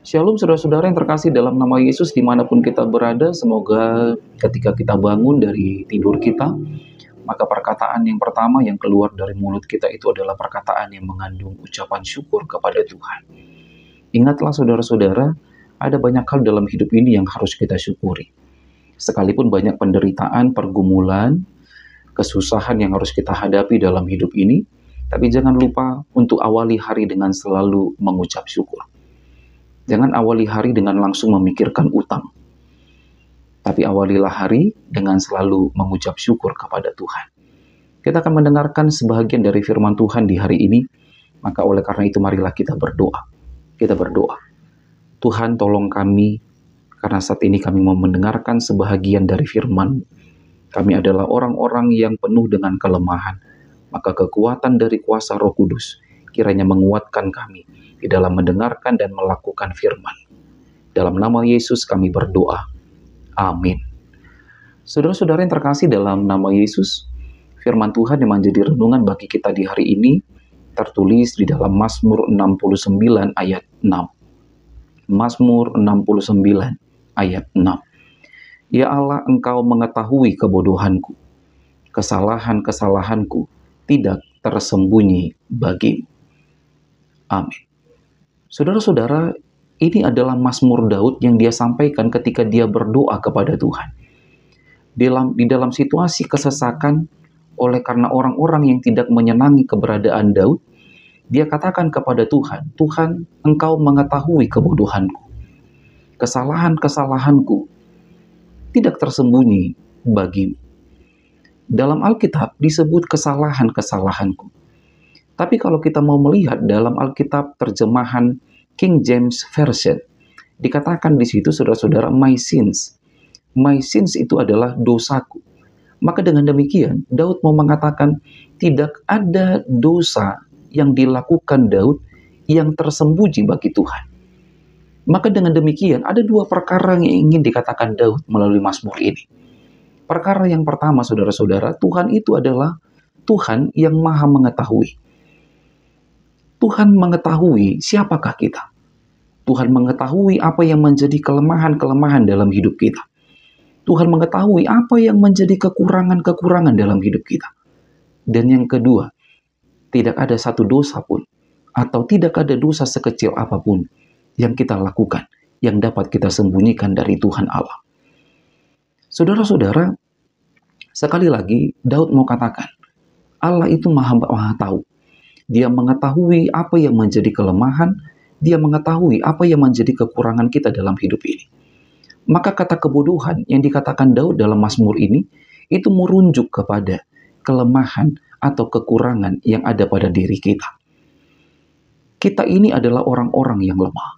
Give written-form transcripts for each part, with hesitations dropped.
Shalom saudara-saudara yang terkasih dalam nama Yesus dimanapun kita berada, semoga ketika kita bangun dari tidur kita, maka perkataan yang pertama yang keluar dari mulut kita itu adalah perkataan yang mengandung ucapan syukur kepada Tuhan. Ingatlah saudara-saudara, ada banyak hal dalam hidup ini yang harus kita syukuri. Sekalipun banyak penderitaan, pergumulan, kesusahan yang harus kita hadapi dalam hidup ini, tapi jangan lupa untuk awali hari dengan selalu mengucap syukur. Jangan awali hari dengan langsung memikirkan utang. Tapi awalilah hari dengan selalu mengucap syukur kepada Tuhan. Kita akan mendengarkan sebahagian dari firman Tuhan di hari ini. Maka oleh karena itu marilah kita berdoa. Kita berdoa. Tuhan tolong kami, karena saat ini kami mau mendengarkan sebahagian dari firman. Kami adalah orang-orang yang penuh dengan kelemahan. Maka kekuatan dari kuasa Roh Kudus kiranya menguatkan kami di dalam mendengarkan dan melakukan firman. Dalam nama Yesus kami berdoa. Amin. Saudara-saudara yang terkasih dalam nama Yesus, firman Tuhan yang menjadi renungan bagi kita di hari ini tertulis di dalam Mazmur 69 ayat 6. Mazmur 69 ayat 6. Ya Allah, Engkau mengetahui kebodohanku. Kesalahan-kesalahanku tidak tersembunyi bagimu. Amin. Saudara-saudara, ini adalah Mazmur Daud yang dia sampaikan ketika dia berdoa kepada Tuhan. Di dalam situasi kesesakan, oleh karena orang-orang yang tidak menyenangi keberadaan Daud, dia katakan kepada Tuhan, Tuhan, Engkau mengetahui kebodohanku. Kesalahan-kesalahanku tidak tersembunyi bagimu. Dalam Alkitab disebut kesalahan-kesalahanku. Tapi kalau kita mau melihat dalam Alkitab terjemahan King James Version, dikatakan di situ saudara-saudara my sins. My sins itu adalah dosaku. Maka dengan demikian Daud mau mengatakan tidak ada dosa yang dilakukan Daud yang tersembunyi bagi Tuhan. Maka dengan demikian ada dua perkara yang ingin dikatakan Daud melalui Mazmur ini. Perkara yang pertama saudara-saudara, Tuhan itu adalah Tuhan yang maha mengetahui. Tuhan mengetahui siapakah kita. Tuhan mengetahui apa yang menjadi kelemahan-kelemahan dalam hidup kita. Tuhan mengetahui apa yang menjadi kekurangan-kekurangan dalam hidup kita. Dan yang kedua, tidak ada satu dosa pun, atau tidak ada dosa sekecil apapun yang kita lakukan, yang dapat kita sembunyikan dari Tuhan Allah. Saudara-saudara, sekali lagi Daud mau katakan, Allah itu maha tahu. Dia mengetahui apa yang menjadi kelemahan, dia mengetahui apa yang menjadi kekurangan kita dalam hidup ini. Maka kata kebodohan yang dikatakan Daud dalam Mazmur ini, itu merujuk kepada kelemahan atau kekurangan yang ada pada diri kita. Kita ini adalah orang-orang yang lemah.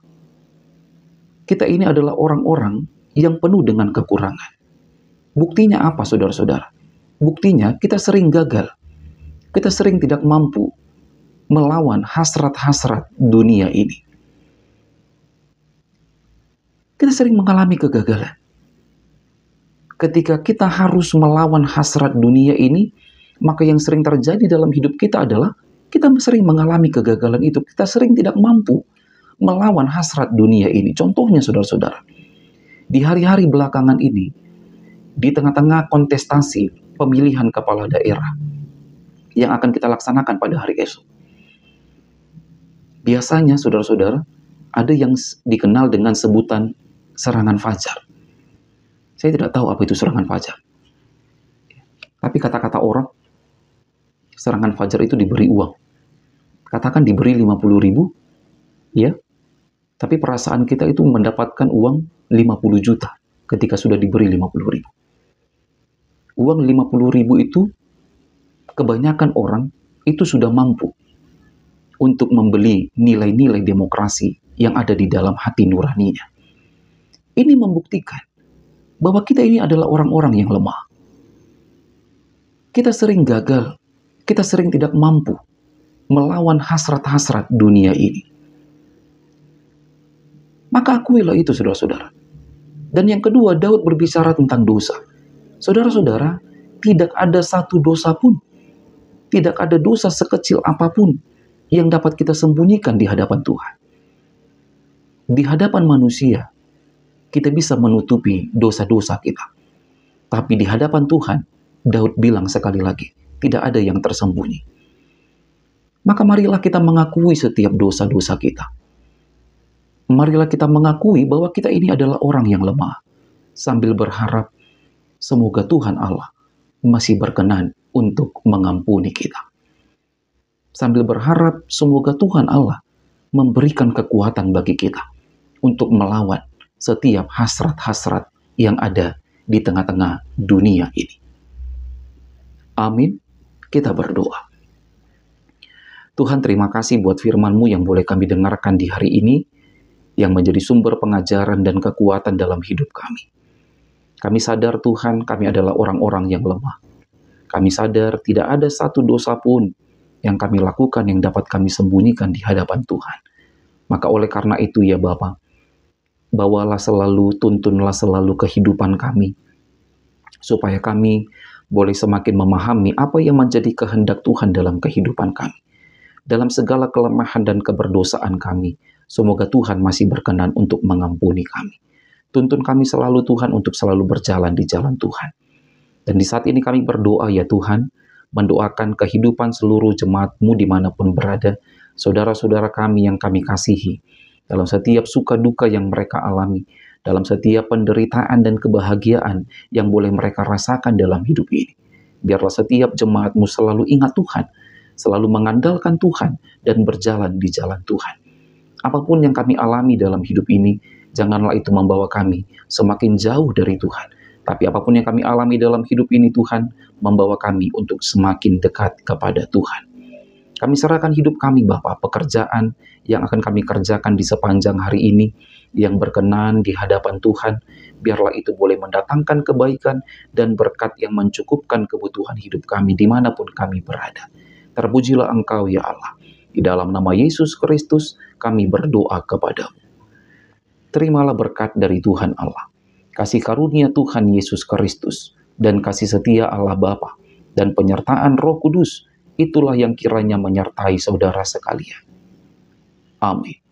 Kita ini adalah orang-orang yang penuh dengan kekurangan. Buktinya apa saudara-saudara? Buktinya kita sering gagal. Kita sering tidak mampu melawan hasrat-hasrat dunia ini. Kita sering mengalami kegagalan. Ketika kita harus melawan hasrat dunia ini, maka yang sering terjadi dalam hidup kita adalah kita sering mengalami kegagalan itu. Kita sering tidak mampu melawan hasrat dunia ini. Contohnya saudara-saudara, di hari-hari belakangan ini, di tengah-tengah kontestasi pemilihan kepala daerah yang akan kita laksanakan pada hari esok, biasanya saudara-saudara ada yang dikenal dengan sebutan serangan fajar. Saya tidak tahu apa itu serangan fajar. Tapi kata-kata orang, serangan fajar itu diberi uang. Katakan diberi 50.000, ya. Tapi perasaan kita itu mendapatkan uang 50 juta ketika sudah diberi 50.000. Uang 50.000 itu kebanyakan orang itu sudah mampu untuk membeli nilai-nilai demokrasi yang ada di dalam hati nuraninya. Ini membuktikan bahwa kita ini adalah orang-orang yang lemah. Kita sering gagal, kita sering tidak mampu melawan hasrat-hasrat dunia ini. Maka akuilah itu saudara-saudara. Dan yang kedua, Daud berbicara tentang dosa. Saudara-saudara, tidak ada satu dosa pun, tidak ada dosa sekecil apapun yang dapat kita sembunyikan di hadapan Tuhan. Di hadapan manusia, kita bisa menutupi dosa-dosa kita. Tapi di hadapan Tuhan, Daud bilang sekali lagi, tidak ada yang tersembunyi. Maka marilah kita mengakui setiap dosa-dosa kita. Marilah kita mengakui bahwa kita ini adalah orang yang lemah, sambil berharap semoga Tuhan Allah masih berkenan untuk mengampuni kita. Sambil berharap semoga Tuhan Allah memberikan kekuatan bagi kita untuk melawan setiap hasrat-hasrat yang ada di tengah-tengah dunia ini. Amin. Kita berdoa. Tuhan, terima kasih buat firman-Mu yang boleh kami dengarkan di hari ini, yang menjadi sumber pengajaran dan kekuatan dalam hidup kami. Kami sadar Tuhan, kami adalah orang-orang yang lemah. Kami sadar tidak ada satu dosa pun yang kami lakukan yang dapat kami sembunyikan di hadapan Tuhan. Maka oleh karena itu ya Bapa, bawalah selalu, tuntunlah selalu kehidupan kami, supaya kami boleh semakin memahami apa yang menjadi kehendak Tuhan dalam kehidupan kami. Dalam segala kelemahan dan keberdosaan kami, semoga Tuhan masih berkenan untuk mengampuni kami. Tuntun kami selalu Tuhan untuk selalu berjalan di jalan Tuhan. Dan di saat ini kami berdoa ya Tuhan, mendoakan kehidupan seluruh jemaat-Mu dimanapun berada, saudara-saudara kami yang kami kasihi, dalam setiap suka duka yang mereka alami, dalam setiap penderitaan dan kebahagiaan yang boleh mereka rasakan dalam hidup ini. Biarlah setiap jemaat-Mu selalu ingat Tuhan, selalu mengandalkan Tuhan dan berjalan di jalan Tuhan. Apapun yang kami alami dalam hidup ini, janganlah itu membawa kami semakin jauh dari Tuhan. Tapi apapun yang kami alami dalam hidup ini Tuhan, membawa kami untuk semakin dekat kepada Tuhan. Kami serahkan hidup kami Bapa, pekerjaan yang akan kami kerjakan di sepanjang hari ini, yang berkenan di hadapan Tuhan, biarlah itu boleh mendatangkan kebaikan dan berkat yang mencukupkan kebutuhan hidup kami dimanapun kami berada. Terpujilah Engkau ya Allah. Di dalam nama Yesus Kristus kami berdoa kepadamu. Terimalah berkat dari Tuhan Allah, kasih karunia Tuhan Yesus Kristus, dan kasih setia Allah Bapa, dan penyertaan Roh Kudus, itulah yang kiranya menyertai saudara sekalian. Amin.